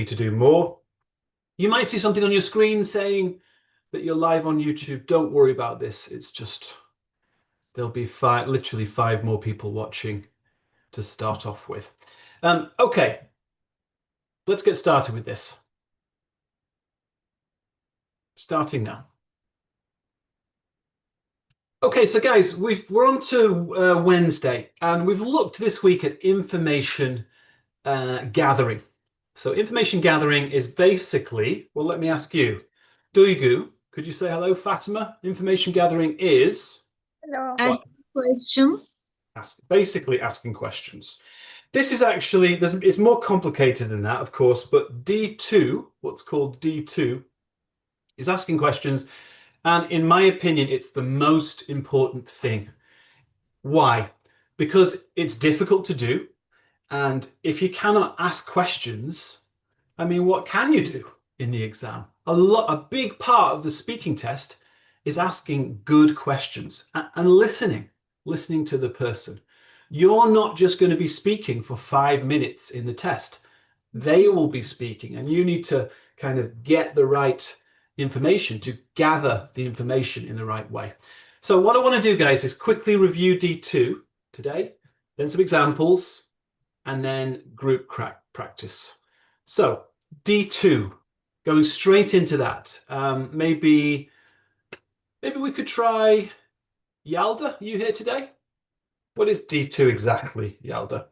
me to do more. You might see something on your screen saying that you're live on YouTube. Don't worry about this. It's just there'll be literally 5 more people watching to start off with. Okay, let's get started with this. Starting now. Okay, so guys, we're on to Wednesday, and we've looked this week at information gathering. So information gathering is basically, well, let me ask you, Duygu, could you say hello, Fatima? Information gathering is? Hello. Ask question. Basically asking questions. This is actually, it's more complicated than that, of course, but D2, what's called D2, is asking questions. And in my opinion, it's the most important thing. Why? Because it's difficult to do. And if you cannot ask questions, I mean, what can you do in the exam? A big part of the speaking test is asking good questions and listening to the person. You're not just going to be speaking for 5 minutes in the test. They will be speaking, and you need to kind of get the right information, to gather the information in the right way. So what I want to do, guys, is quickly review D2 today, then some examples, and then group practice. So D2, going straight into that. Maybe we could try Yalda. Are you here today? What is D2 exactly, Yalda?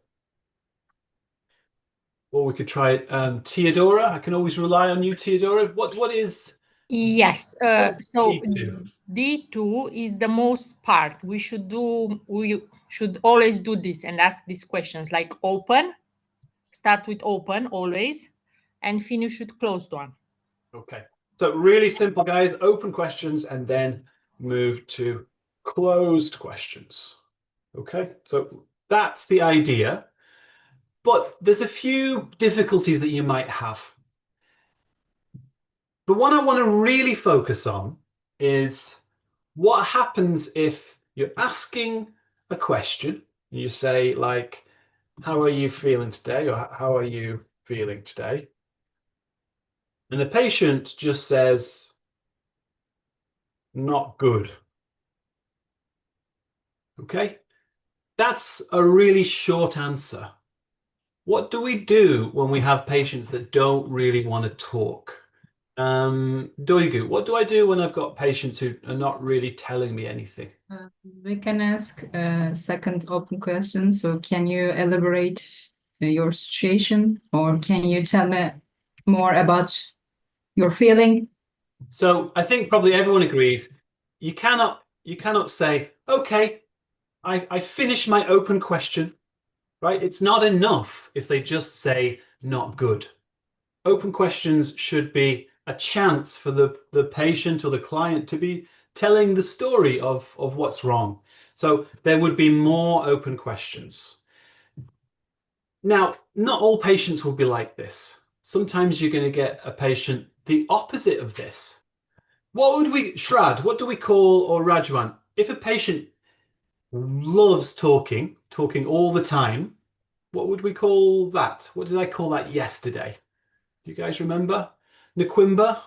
Or we could try it. Theodora, I can always rely on you, Theodora. What is? Yes. So D2? D2 is the most part. We should always do this and ask these questions, like open, start with open always, and finish with closed one. Okay. So really simple, guys. Open questions and then move to closed questions. Okay. So that's the idea. But there's a few difficulties that you might have. The one I want to really focus on is what happens if you're asking a question. You say, like, how are you feeling today? Or how are you feeling today? And the patient just says, not good. Okay? That's a really short answer. What do we do when we have patients that don't really want to talk? Doigu, what do I do when I've got patients who are not really telling me anything? We can ask a second open question. So can you elaborate your situation, or can you tell me more about your feeling? So I think probably everyone agrees you cannot say, okay, I finished my open question, right? It's not enough if they just say not good. Open questions should be a chance for the patient or the client to be telling the story of what's wrong. So there would be more open questions. Now, not all patients will be like this. Sometimes you're going to get a patient the opposite of this. Shrad, what do we call, or Rajwan, if a patient loves talking all the time, what would we call that? What did I call that yesterday? Do you guys remember? Naquimba,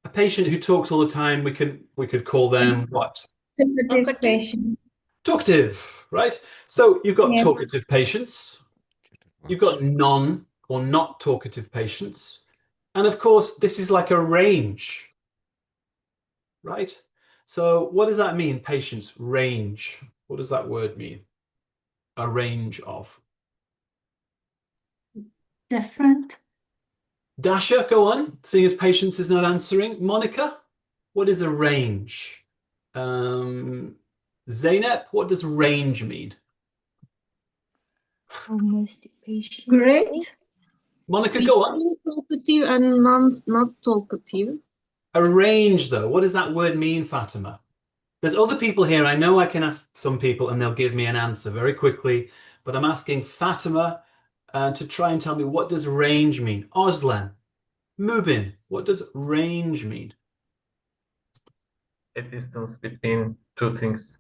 a patient who talks all the time, we could call them what? Talkative patient. Talkative, right? So you've got talkative patients, you've got non or not talkative patients, and of course this is like a range, right? So what does that mean, patients? Range. What does that word mean? A range of. Different. Dasha, go on. Seeing as patience is not answering. Monica, what is a range? Zeynep, what does range mean? Almost patient. Great. Monica, go on. Talkative and not talkative. A range, though, what does that word mean, Fatima? There's other people here. I know I can ask some people and they'll give me an answer very quickly, but I'm asking Fatima to try and tell me, what does range mean? Oslan, Mubin, what does range mean? A distance between two things.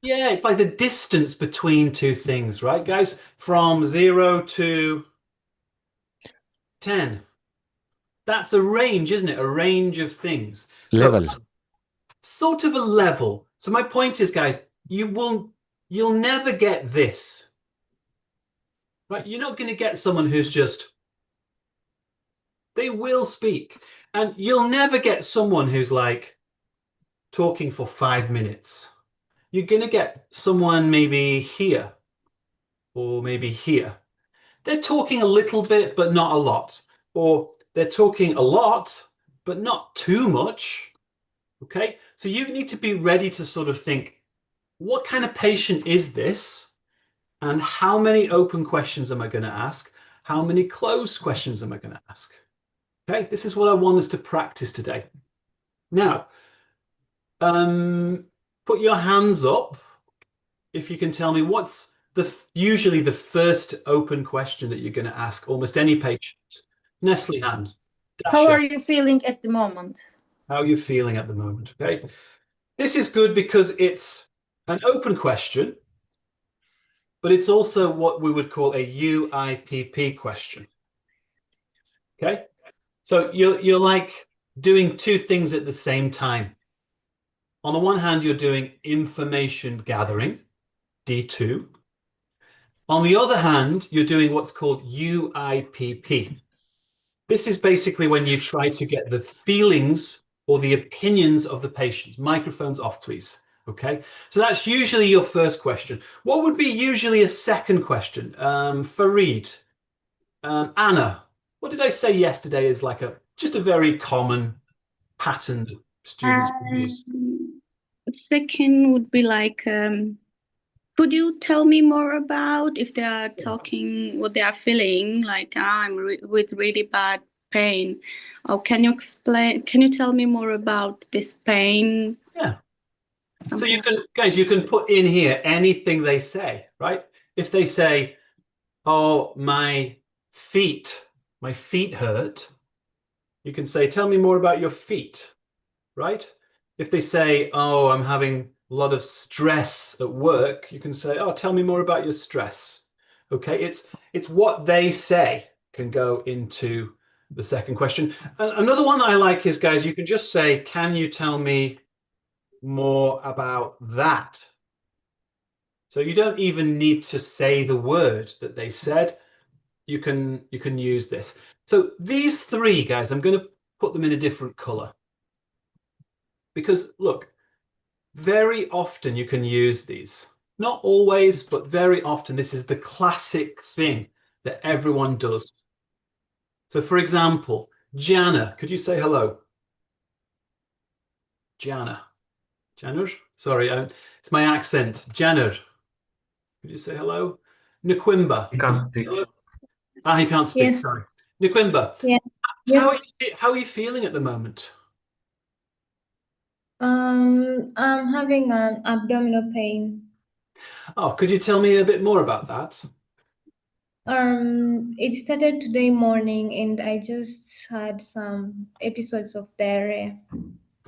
Yeah, it's like the distance between two things, right, guys? From 0 to 10. That's a range, isn't it? A range of things. Level. So sort of a level. So my point is, guys, you'll never get this. Right? You're not going to get someone who's just, they will speak. And you'll never get someone who's like talking for 5 minutes. You're going to get someone maybe here or maybe here. They're talking a little bit, but not a lot. Or they're talking a lot, but not too much. Okay, so you need to be ready to sort of think, what kind of patient is this? And how many open questions am I going to ask? How many closed questions am I going to ask? Okay, this is what I want us to practice today. Now, put your hands up if you can tell me what's usually the first open question that you're going to ask almost any patient. Nestle hand. How Dasha. are you feeling at the moment? How are you feeling at the moment? Okay. This is good because it's an open question, but it's also what we would call a UIPP question. Okay. So you're like doing two things at the same time. On the one hand, you're doing information gathering, D2. On the other hand, you're doing what's called UIPP. This is basically when you try to get the feelings or the opinions of the patients. Microphones off, please. Okay, so that's usually your first question. What would be usually a second question? Farid, Anna, what did I say yesterday is like just a very common pattern that students use? Second would be like, could you tell me more about if they are talking what they are feeling? Like, with really bad pain. Or can you tell me more about this pain? Yeah. So Something you can, guys, you can put in here anything they say, right? If they say, oh, my feet hurt, you can say, tell me more about your feet, right? If they say, oh, I'm having a lot of stress at work, you can say, oh, tell me more about your stress. Okay, it's what they say can go into the second question. Another one that I like is, guys, you can just say, can you tell me more about that? So you don't even need to say the word that they said. You can use this. So these three, guys, I'm going to put them in a different color. Because look, very often you can use these. Not always, but very often this is the classic thing that everyone does. So for example, Jana, could you say hello? Jana. Janur? Sorry, it's my accent. Janur. Could you say hello? Nkwimba. You can't speak. Hello? Ah, he can't speak, Yes. sorry. Nkwimba, Yeah. how Yes. are you feeling at the moment? I'm having an abdominal pain. Oh, could you tell me a bit more about that? It started today morning and I just had some episodes of diarrhea.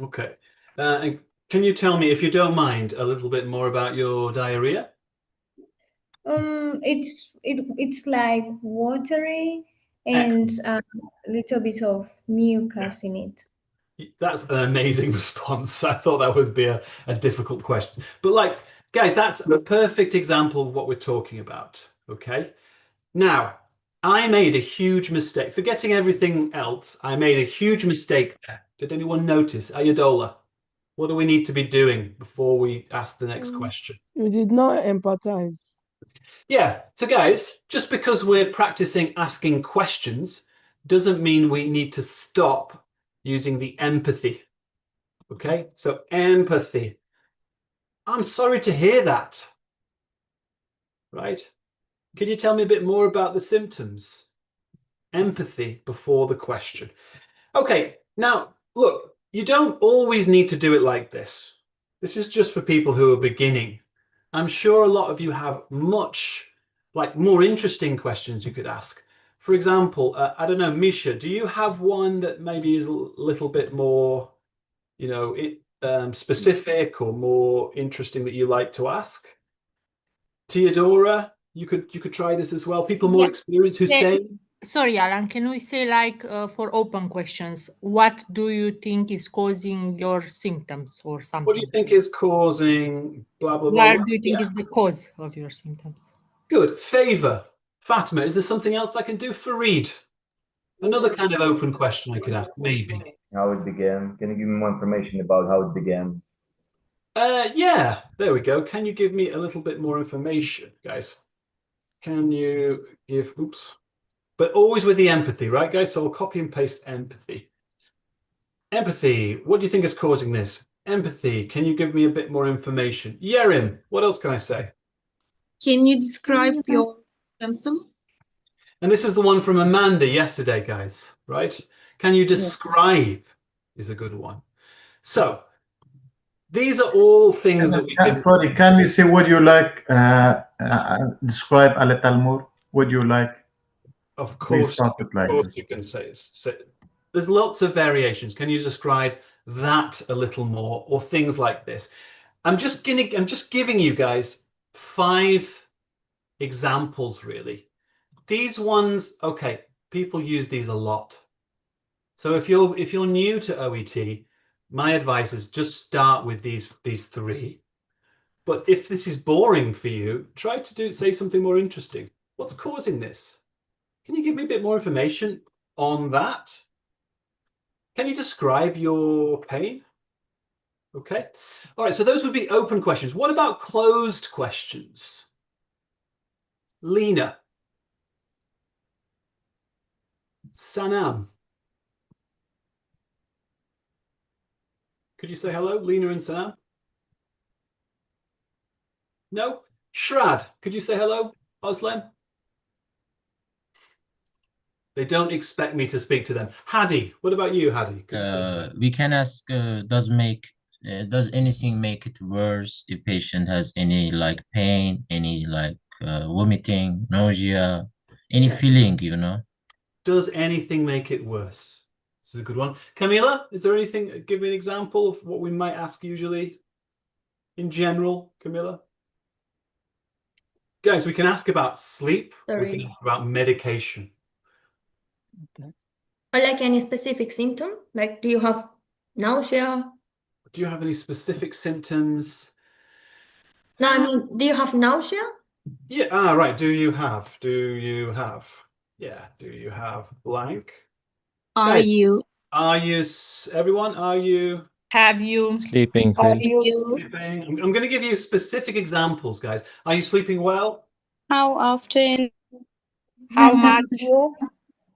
Okay. And can you tell me, if you don't mind, a little bit more about your diarrhea? It's like watery and a little bit of mucus in it. That's an amazing response. I thought that would be a difficult question. But like, guys, that's a perfect example of what we're talking about. Okay. Now, I made a huge mistake. Forgetting everything else, I made a huge mistake there. Did anyone notice? Ayadola, what do we need to be doing before we ask the next question? You did not empathize. Yeah, so guys, just because we're practicing asking questions doesn't mean we need to stop using the empathy. Okay, so empathy. I'm sorry to hear that. Right? Could you tell me a bit more about the symptoms? Empathy before the question. Okay, now look, you don't always need to do it like this. This is just for people who are beginning. I'm sure a lot of you have much, like, more interesting questions you could ask. For example, I don't know, Misha, do you have one that maybe is a little bit more, you know, specific or more interesting that you like to ask? Theodora, you could try this as well. People more Yeah. experienced, Hussein. Sorry, Alan, can we say like for open questions, what do you think is causing your symptoms or What do something? you think is causing blah, blah, blah? What do you think is the cause of your symptoms? Good. Favor. Fatima, is there something else I can do for Reed? Another kind of open question I could ask, maybe. How it began. Can you give me more information about how it began? Yeah, there we go. Can you give me a little bit more information, guys? Can you give, oops, but always with the empathy, right, guys? So I'll copy and paste empathy. Empathy, what do you think is causing this? Empathy, can you give me a bit more information? Yerim, what else can I say? Can you describe your symptom? And this is the one from Amanda yesterday, guys, right? Can you describe is a good one. So these are all things that we can... Sorry, can you say what you like? Describe a little more. What you like? Of course, like you can say. There's lots of variations. Can you describe that a little more, or things like this? I'm just giving you guys 5 examples, really. These ones, okay, people use these a lot. So if you're new to OET, my advice is just start with these 3. But if this is boring for you, try to say something more interesting. What's causing this? Can you give me a bit more information on that? Can you describe your pain? Okay. All right, so those would be open questions. What about closed questions? Lena. Sanam. Could you say hello, Lena and Sanam? No? Shrad, could you say hello, Oslen? They don't expect me to speak to them. Hadi, what about you, Hadi? We can ask, does anything make it worse if patient has any like pain, any like vomiting, nausea, any feeling, you know? Does anything make it worse? This is a good one. Camila, is there anything, give me an example of what we might ask usually in general, Camila? Guys, we can ask about sleep. Sorry. We can ask about medication. Okay. Or like any specific symptom? Like, do you have nausea? Do you have any specific symptoms? No, I mean, do you have nausea? Yeah, right. Do you have? Yeah, do you have blank? Are you? Everyone, are you? Have you? Sleeping, please. Sleeping? I'm going to give you specific examples, guys. Are you sleeping well? How often? How much?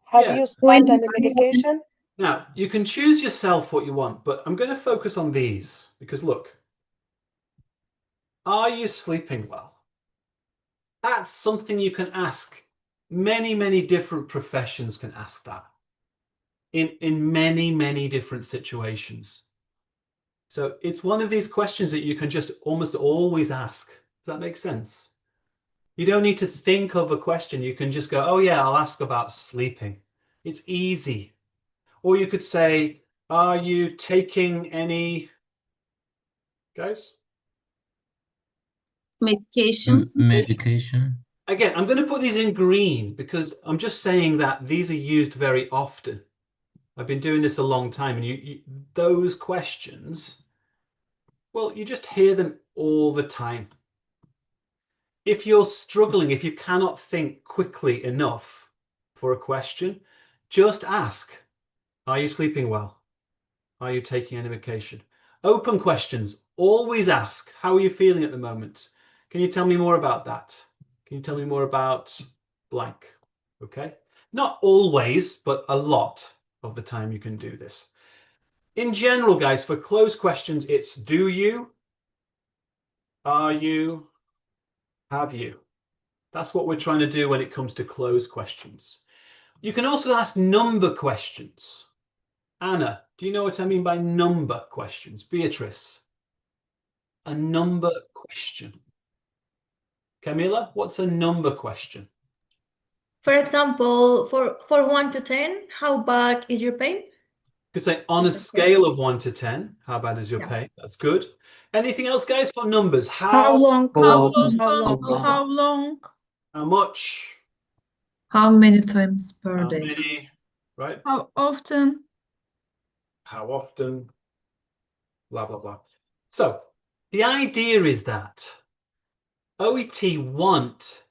Have you started any medication? Now, you can choose yourself what you want, but I'm going to focus on these because look, are you sleeping well? That's something you can ask. Many, many different professions can ask that in many, many different situations. So it's one of these questions that you can just almost always ask. Does that make sense? You don't need to think of a question. You can just go, oh yeah, I'll ask about sleeping. It's easy. Or you could say, are you taking any, guys? Medication. Medication. Again, I'm going to put these in green because I'm just saying that these are used very often. I've been doing this a long time, and those questions, well, you just hear them all the time. If you're struggling, if you cannot think quickly enough for a question, just ask, are you sleeping well? Are you taking any medication? Open questions, always ask, how are you feeling at the moment? Can you tell me more about that? Can you tell me more about blank? Okay. Not always, but a lot of the time you can do this. In general, guys, for closed questions, it's do you, are you, have you. That's what we're trying to do when it comes to closed questions. You can also ask number questions. Anna, do you know what I mean by number questions? Beatrice, a number question. Camila, what's a number question? For example, for 1 to 10, how bad is your pain? Could say on a scale of 1 to 10, how bad is your pain? That's good. Anything else, guys, for numbers? How long? How How long? much? How many times per How day? many, right? How often? How often? Blah, blah, blah. So the idea is that OET want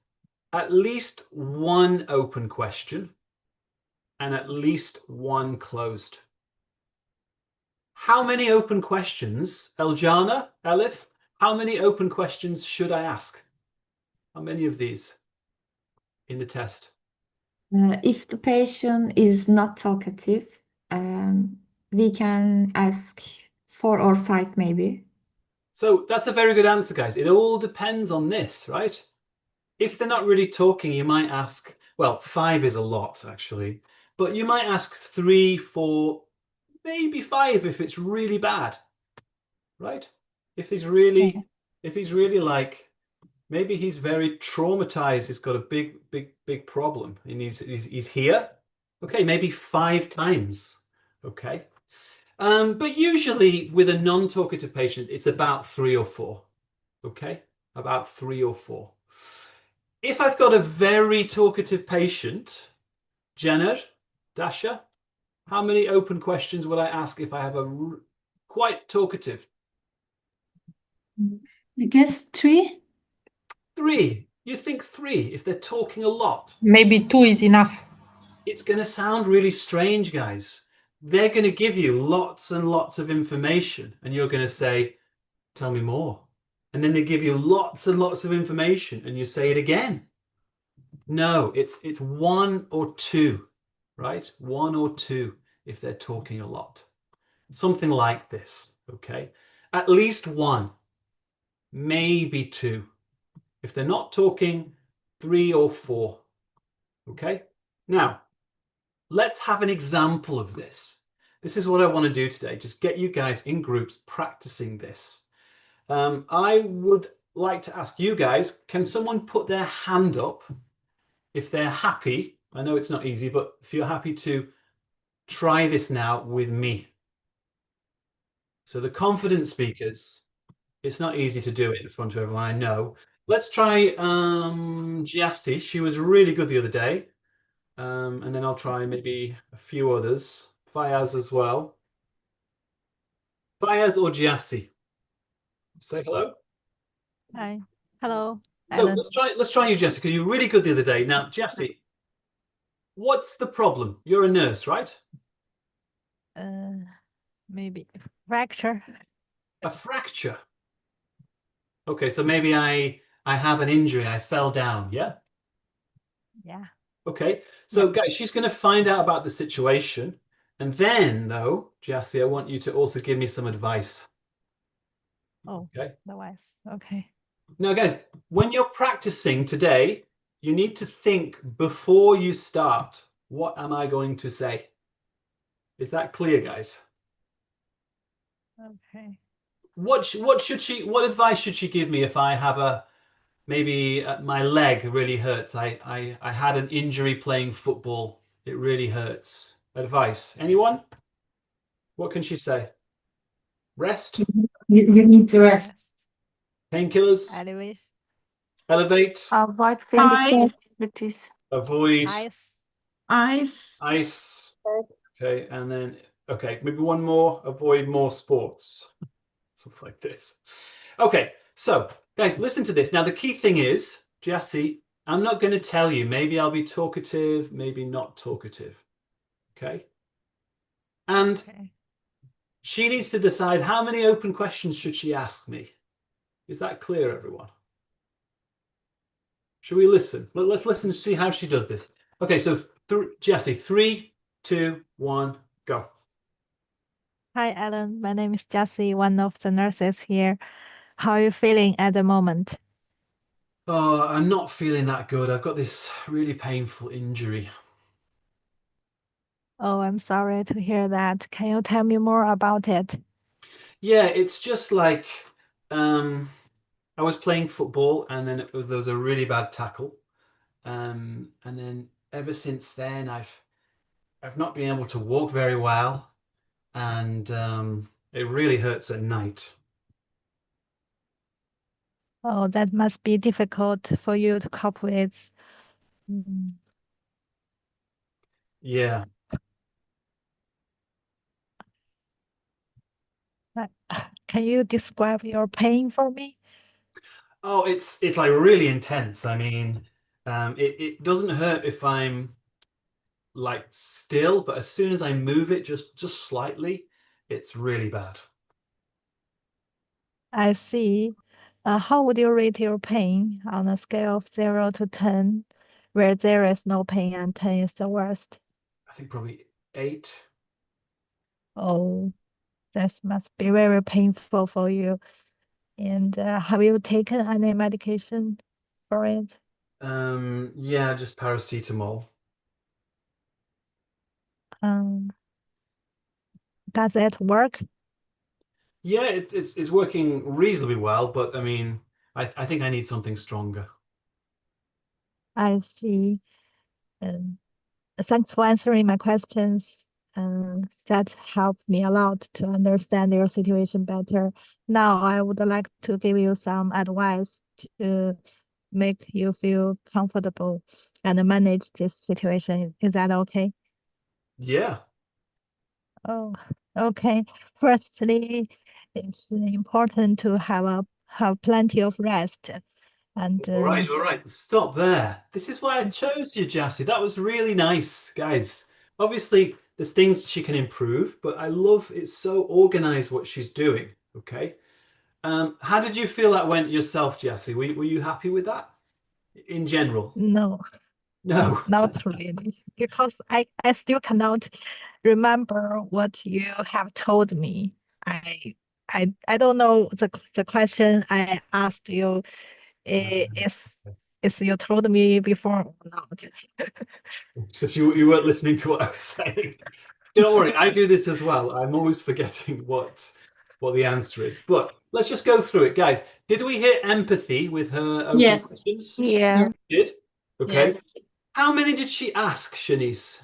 at least one open question and at least one closed. How many open questions, Eljana, Elif, how many open questions should I ask? How many of these in the test? If the patient is not talkative, we can ask 4 or 5 maybe. So that's a very good answer, guys. It all depends on this, right? If they're not really talking, you might ask, well, 5 is a lot actually, but you might ask 3, 4, maybe 5 if it's really bad, right? If he's really like, maybe he's very traumatized, he's got a big problem and he's here. Okay, maybe 5 times. Okay. But usually with a non-talkative patient, it's about 3 or 4. Okay, about 3 or 4. If I've got a very talkative patient, Jenner, Dasha, how many open questions would I ask if I have a quite talkative? I guess 3. 3. You think 3 if they're talking a lot? Maybe 2 is enough. It's going to sound really strange, guys. They're going to give you lots and lots of information and you're going to say, tell me more. And then they give you lots and lots of information and you say it again. No, it's 1 or 2, right? 1 or 2 if they're talking a lot. Something like this, okay? At least 1, maybe 2. If they're not talking, 3 or 4, okay? Now, let's have an example of this. This is what I want to do today. Just get you guys in groups practicing this. I would like to ask you guys, can someone put their hand up if they're happy? I know it's not easy, but if you're happy to try this now with me. So the confident speakers, it's not easy to do it in front of everyone, I know. Let's try Giassi. She was really good the other day. And then I'll try maybe a few others. Fayaz as well. Fayaz or Giassi? Say hello. Hi. Hello, So Alan. let's try you, Giassi, because you were really good the other day. Now, Giassi, what's the problem? You're a nurse, right? Maybe fracture. A fracture. Okay, so maybe I have an injury. I fell down, yeah? Yeah. Okay, so guys, she's going to find out about the situation. And then, though, Giassi, I want you to also give me some advice. Oh, okay. Otherwise, okay. Now, guys, when you're practicing today, you need to think before you start, what am I going to say? Is that clear, guys? Okay. What advice should she give me if I have maybe my leg really hurts? I had an injury playing football. It really hurts. Advice. Anyone? What can she say? Rest? You need to rest. Painkillers? Elevate. Elevate? Avoid physical activities. Avoid? Ice. Ice. Okay, and then, okay, maybe one more. Avoid more sports. Stuff like this. Okay, so guys, listen to this. Now, the key thing is, Jesse, I'm not going to tell you. Maybe I'll be talkative, maybe not talkative. Okay? And she needs to decide how many open questions should she ask me. Is that clear, everyone? Should we listen? Let's listen to see how she does this. Okay, so Jesse, 3, 2, 1, go. Hi, Alan. My name is Jessie, one of the nurses here. How are you feeling at the moment? Oh, I'm not feeling that good. I've got this really painful injury. Oh, I'm sorry to hear that. Can you tell me more about it? Yeah, it's just like I was playing football and then there was a really bad tackle. And then ever since then I've not been able to walk very well and it really hurts at night. Oh, that must be difficult for you to cope with. Mm. Yeah. Can you describe your pain for me? Oh, it's like really intense. I mean, it doesn't hurt if I'm like still, but as soon as I move it just slightly, it's really bad. I see. How would you rate your pain on a scale of 0 to 10, where 0 is no pain and 10 is the worst? I think probably 8. Oh, that must be very painful for you. And have you taken any medication for it? Yeah, just paracetamol. Um, does it work? Yeah, it's working reasonably well, but I mean, I think I need something stronger. I see. Um, Thanks for answering my questions. That helped me a lot to understand your situation better. Now, I would like to give you some advice to make you feel comfortable and manage this situation. Is that okay? Yeah. Oh, okay. Firstly, it's important to have plenty of rest. And All right. Stop there. This is why I chose you, Jassy. That was really nice, guys. Obviously, there's things she can improve, but I love it's so organized what she's doing. Okay. How did you feel that went yourself, Jassy? Were you happy with that in general? no, No. not really, because I still cannot remember what you have told me. I don't know the question I asked you is you told me before or not. So you weren't listening to what I was saying. Don't worry, I do this as well. I'm always forgetting what the answer is. But let's just go through it, guys. Did we hit empathy with her open Yes. questions? Yeah. We did. Okay. Yes. How many did she ask, Shanice?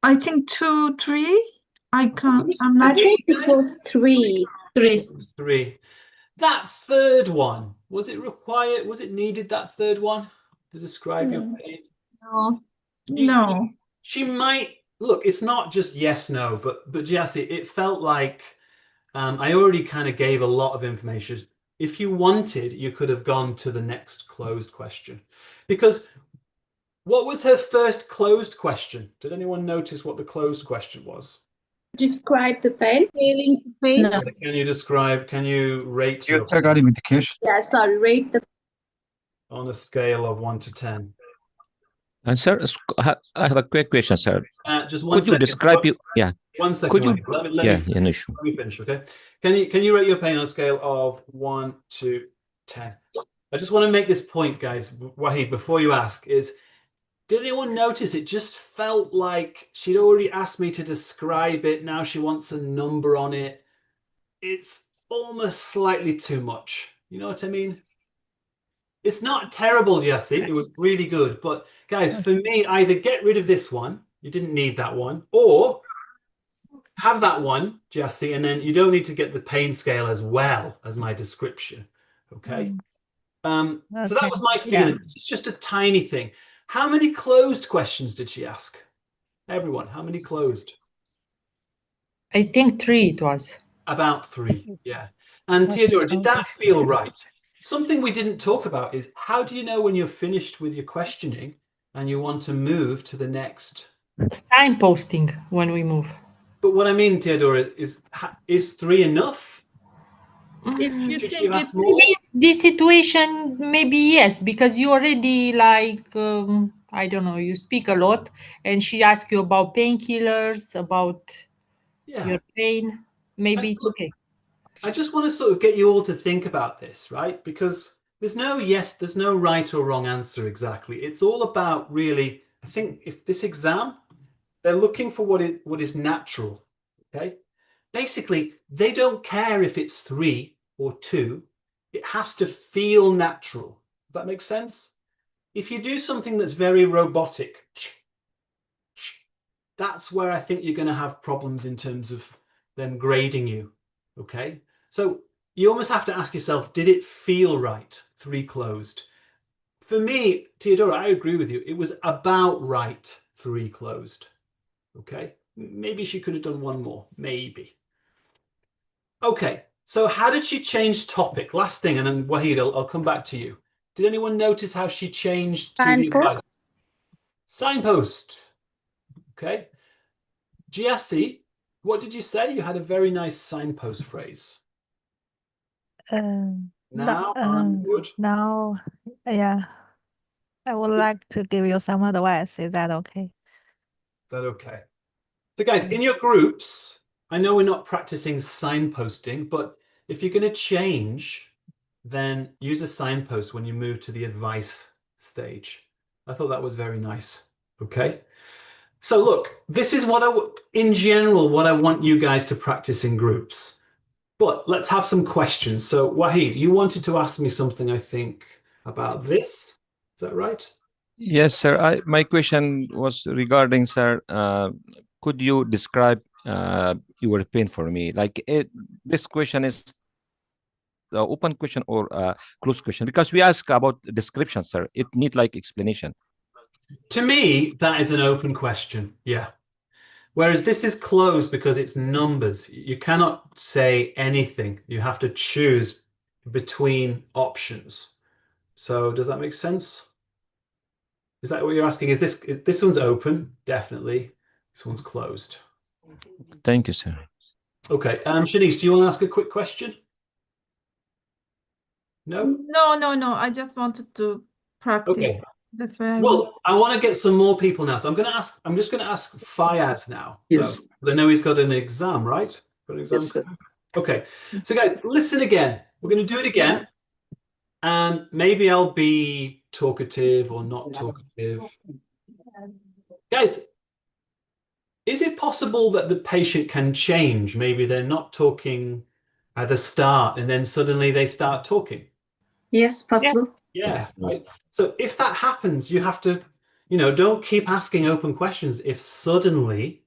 I think 2, 3. I can't. Miss- I'm I not. think it was three. Three. It was 3. That third one, was it required? Was it needed, that third one, to describe your pain? No. You- No. She might look, it's not just yes, no, but Jassy, it felt like I already kind of gave a lot of information. If you wanted, you could have gone to the next closed question. Because what was her first closed question? Did anyone notice what the closed question was? Describe the pain. Feeling pain. No. Can you rate You your take any medication? Yeah, sorry, rate the on a scale of 1 to 10? And sir, I have a quick question, sir. Just one Could you second. describe you? Yeah. 1 second. Could you? Let Yeah, no issue. let me finish, okay? Can you rate your pain on a scale of 1 to 10? I just want to make this point, guys. Wahid, before you ask, did anyone notice it just felt like she'd already asked me to describe it? Now she wants a number on it. It's almost slightly too much. You know what I mean? It's not terrible, Jesse. It was really good. But guys, for me, either get rid of this one, you didn't need that one, or have that one, Jesse, and then you don't need to get the pain scale as well as my description. Okay. So that was my feeling. It's just a tiny thing. How many closed questions did she ask? Everyone, how many closed? I think 3 it was. About 3, yeah. And Theodora, did that feel right? Something we didn't talk about is how do you know when you're finished with your questioning and you want to move to the next? Signposting when we move. But what I mean, Theodora, is 3 enough? If you Should think you it's ask more? This situation, maybe yes, because you already like, I don't know, you speak a lot and she asks you about painkillers, about your pain. Maybe it's okay. I just want to sort of get you all to think about this, right? Because there's no right or wrong answer exactly. It's all about really, I think if this exam, they're looking for what is natural, okay? Basically, they don't care if it's 3 or 2. It has to feel natural. Does that make sense? If you do something that's very robotic, that's where I think you're going to have problems in terms of them grading you, okay? So you almost have to ask yourself, did it feel right? 3 closed. For me, Theodora, I agree with you. It was about right. 3 closed. Okay, maybe she could have done one more, maybe. Okay, so how did she change topic? Last thing, and then Wahid, I'll come back to you. Did anyone notice how she changed to the Signpost. advice? Signpost. Okay. Giassi, what did you say? You had a very nice signpost phrase. Now I'm good. Now, yeah, I would like to give you some advice. Is that okay? Is that okay? So guys, in your groups, I know we're not practicing signposting, but if you're going to change, then use a signpost when you move to the advice stage. I thought that was very nice. Okay. So look, this is what in general, what I want you guys to practice in groups. But let's have some questions. So Wahid, you wanted to ask me something, I think, about this. Is that right? Yes, sir. My question was regarding, sir, could you describe your pain for me? Like this question is the open question or closed question? Because we ask about description, sir. It needs like explanation. To me, that is an open question. Yeah. Whereas this is closed because it's numbers. You cannot say anything. You have to choose between options. So does that make sense? Is that what you're asking? Is this one's open? Definitely. This one's closed. Thank you, sir. Okay. Shanice, do you want to ask a quick question? No? No. I just wanted to practice. Okay. That's why Well, I want to get some more people now. So I'm just going to ask Fayaz now. Yes. Because I know he's got an exam, right? Got an exam. Yes, sir. Okay. So guys, listen again. We're going to do it again. And maybe I'll be talkative or not talkative. Guys, is it possible that the patient can change? Maybe they're not talking at the start and then suddenly they start talking. Yes, possible. Yeah, right. So if that happens, you have to, don't keep asking open questions. If suddenly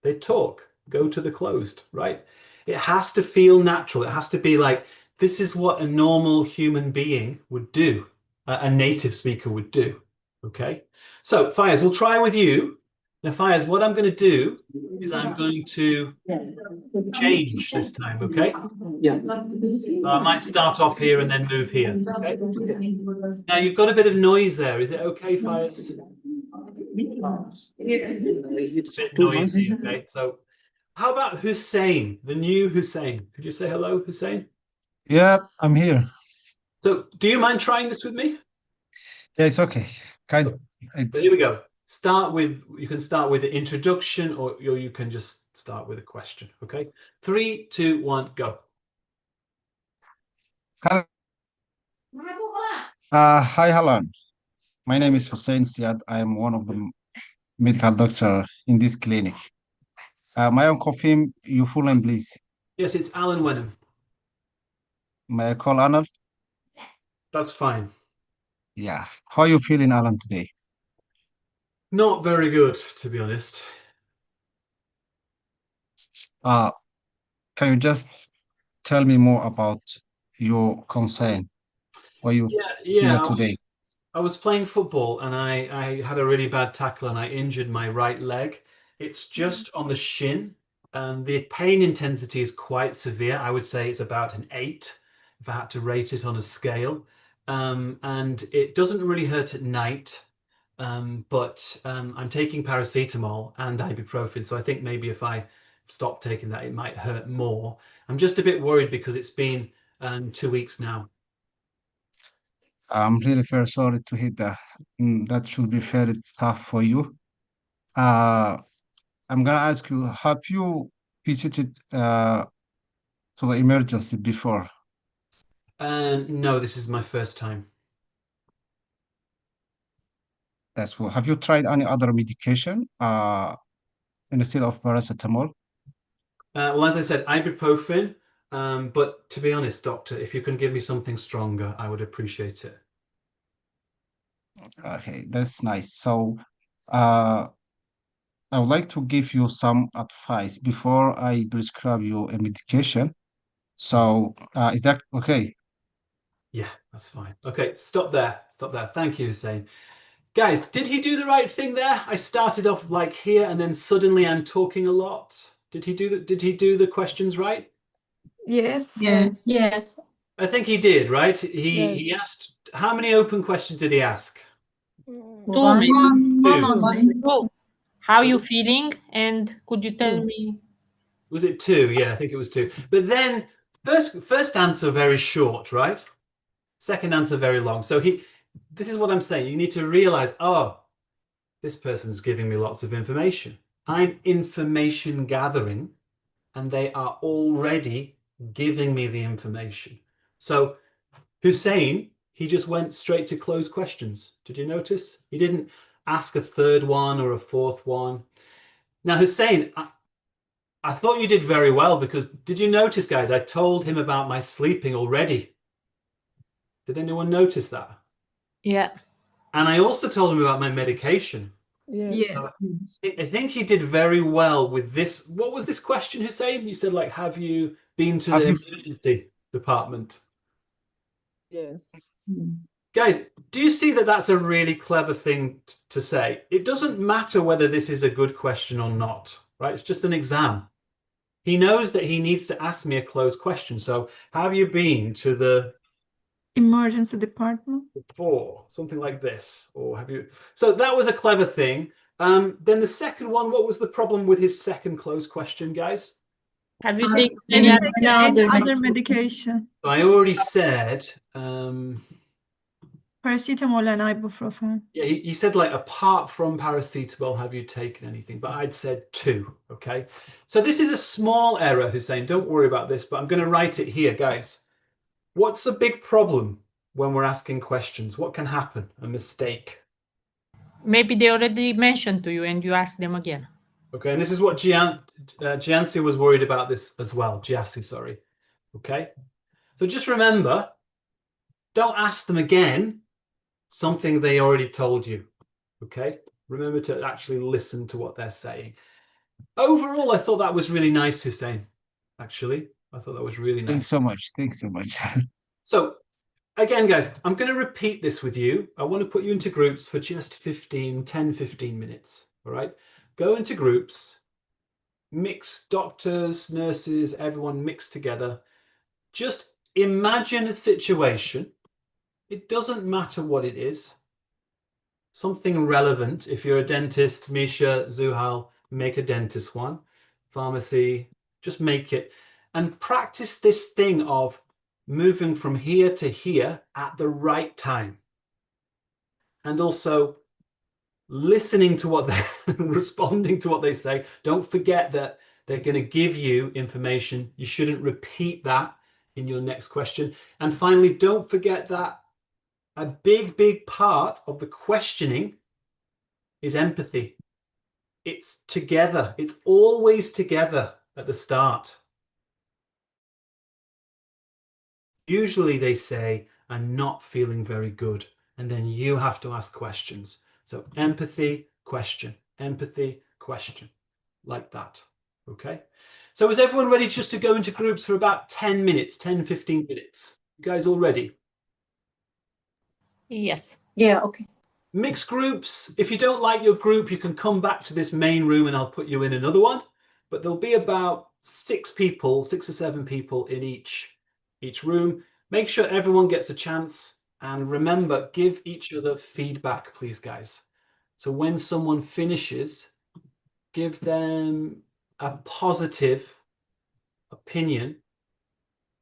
they talk, go to the closed, right? It has to feel natural. It has to be like, this is what a normal human being would do, a native speaker would do. Okay. So Fayaz, we'll try with you. Now, Fayaz, what I'm going to do is I'm going to change this time, okay? Yeah. So I might start off here and then move here, okay? Now, you've got a bit of noise there. Is it okay, Fayaz? It's a bit noisy, okay? So how about Hussein, the new Hussein? Could you say hello, Hussein? Yeah, I'm here. So do you mind trying this with me? Yeah, it's okay. So here we go. You can start with the introduction or you can just start with a question, okay? 3, 2, 1, go. Hi, Halan. My name is Hussein Siad. I am one of the medical doctor in this clinic. May I confirm your full name, please? Yes, it's Alan Wenham. May I call Arnold? That's fine. Yeah. How are you feeling, Alan, today? Not very good, to be honest. Can you just tell me more about your concern? Why you here today? I was playing football and I had a really bad tackle and I injured my right leg. It's just on the shin and the pain intensity is quite severe. I would say it's about an 8 if I had to rate it on a scale. And it doesn't really hurt at night, but I'm taking paracetamol and ibuprofen. So I think maybe if I stop taking that, it might hurt more. I'm just a bit worried because it's been 2 weeks now. I'm really very sorry to hear that. That should be very tough for you. I'm gonna ask you, have you visited to the emergency before? No, this is my first time. That's what. Have you tried any other medication instead of paracetamol? Well, as I said, ibuprofen. But to be honest, doctor, if you can give me something stronger, I would appreciate it. Okay, that's nice. So, I would like to give you some advice before I prescribe you a medication. So, is that okay? Yeah, that's fine. Okay, stop there. Stop there. Thank you, Hussein. Guys, did he do the right thing there? I started off like here and then suddenly I'm talking a lot. Did he do the questions right? Yes. Yes. Yes. I think he did, right? He asked, how many open questions did he ask? Two, maybe. Two. Two. How you feeling? And could you tell me? Was it two? Yeah, I think it was two. But then first answer very short, right? Second answer very long. So this is what I'm saying. You need to realize, oh, this person's giving me lots of information. I'm information gathering, and they are already giving me the information. So Hussein, he just went straight to closed questions. Did you notice? He didn't ask a third one or a fourth one. Now, Hussein, I thought you did very well, because did you notice, guys, I told him about my sleeping already. Did anyone notice that? Yeah. And I also told him about my medication. Yes. So I think he did very well with this. What was this question, Hussein? You said, like, have you been to the emergency department? Yes. Guys, do you see that that's a really clever thing to say? It doesn't matter whether this is a good question or not, right? It's just an exam. He knows that he needs to ask me a closed question. So have you been to the Emergency department? before? Something like this. Or have you? So that was a clever thing. Then the second one, what was the problem with his second closed question, guys? Have you taken taken any other Other medication? I already said, Paracetamol and ibuprofen. yeah, he said, like, apart from paracetamol, have you taken anything? But I'd said two, okay? So this is a small error, Hussein. Don't worry about this, but I'm going to write it here, guys. What's the big problem when we're asking questions? What can happen? A mistake. Maybe they already mentioned to you and you ask them again. Okay, and this is what Giansi was worried about this as well. Giassi, sorry. Okay, so just remember, don't ask them again something they already told you. Okay, remember to actually listen to what they're saying. Overall, I thought that was really nice, Hussein. Actually, I thought that was really nice. Thanks so much. Thanks so much. So again, guys, I'm going to repeat this with you. I want to put you into groups for just 10, 15 minutes. All right, go into groups, mix doctors, nurses, everyone mixed together. Just imagine a situation. It doesn't matter what it is. Something relevant. If you're a dentist, Misha, Zuhal, make a dentist one. Pharmacy, just make it. And practice this thing of moving from here to here at the right time. And also listening to what they're responding to what they say. Don't forget that they're going to give you information. You shouldn't repeat that in your next question. And finally, don't forget that a big part of the questioning is empathy. It's together. It's always together at the start. Usually they say, I'm not feeling very good. And then you have to ask questions. So empathy, question, like that. Okay. So is everyone ready just to go into groups for about 10 minutes, 10, 15 minutes? You guys all ready? Yes. Yeah, okay. Mixed groups. If you don't like your group, you can come back to this main room and I'll put you in another one. But there'll be about 6 or 7 people in each room. Make sure everyone gets a chance. And remember, give each other feedback, please, guys. So when someone finishes, give them a positive opinion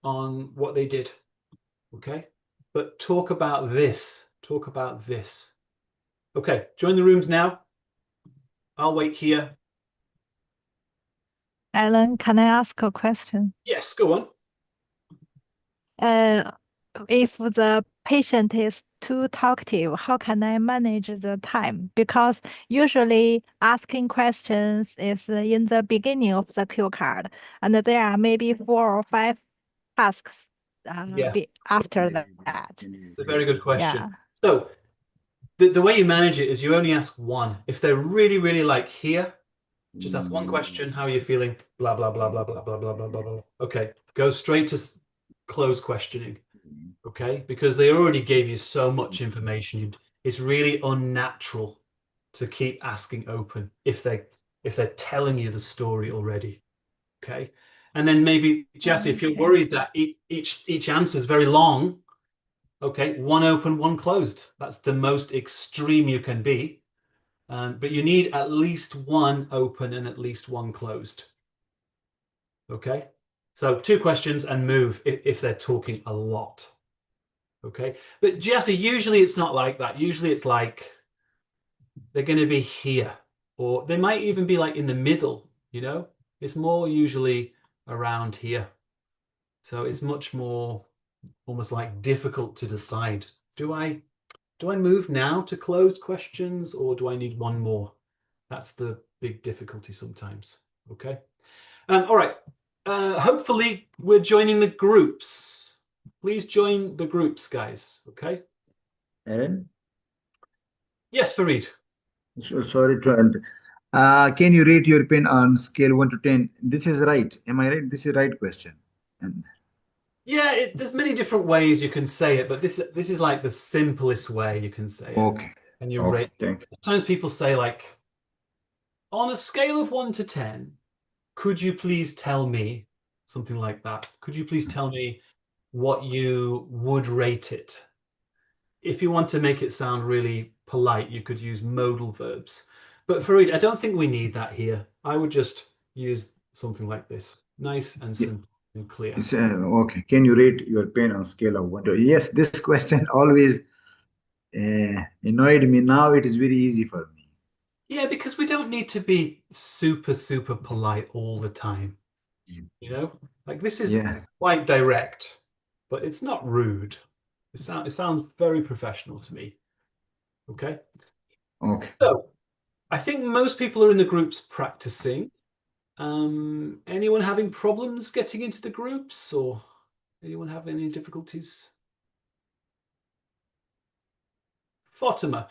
on what they did. Okay? But talk about this. Talk about this. Okay, join the rooms now. I'll wait here. Alan, can I ask a question? Yes, go on. If the patient is too talkative, how can I manage the time? Because usually asking questions is in the beginning of the cue card, and there are maybe 4 or 5 tasks after that. It's a very good question. Yeah. So the way you manage it is you only ask one. If they're really like here, just ask one question. How are you feeling? Blah, blah, blah, blah, blah, blah, blah, blah, blah, blah. Okay, go straight to close questioning. Okay, because they already gave you so much information. it's really unnatural to keep asking open if they're telling you the story already. Okay. And then maybe, Jesse, if you're Okay. worried that each answer is very long, okay, one open, one closed. That's the most extreme you can be. But you need at least one open and at least one closed. Okay. So 2 questions and move if they're talking a lot. Okay. But Jesse, usually it's not like that. Usually it's like they're going to be here, or they might even be like in the middle, you know? It's more usually around here. So it's much more almost like difficult to decide. Do I move now to close questions, or do I need one more? That's the big difficulty sometimes. Okay. All right. Hopefully we're joining the groups. Please join the groups, guys. Okay. Aaron? Yes, Farid. Sorry to interrupt. Can you rate your pen on scale 1 to 10? This is right. Am I right? This is right question. And Yeah, there's many different ways you can say it, but this is like the simplest way you can say it. okay. And you Okay, rate. thank you. Sometimes people say like, on a scale of 1 to 10, could you please tell me something like that? Could you please tell me what you would rate it? If you want to make it sound really polite, you could use modal verbs. But Farid, I don't think we need that here. I would just use something like this. Nice and simple and clear. It's, okay. Can you rate your pen on scale of 1 to? Yes, this question always annoyed me. Now it is very easy for me. Yeah, because we don't need to be super, super polite all the time. You know, like this is quite direct, but it's not rude. It sounds very professional to me. Okay. Okay. So I think most people are in the groups practicing. Anyone having problems getting into the groups, or anyone have any difficulties? Fatima.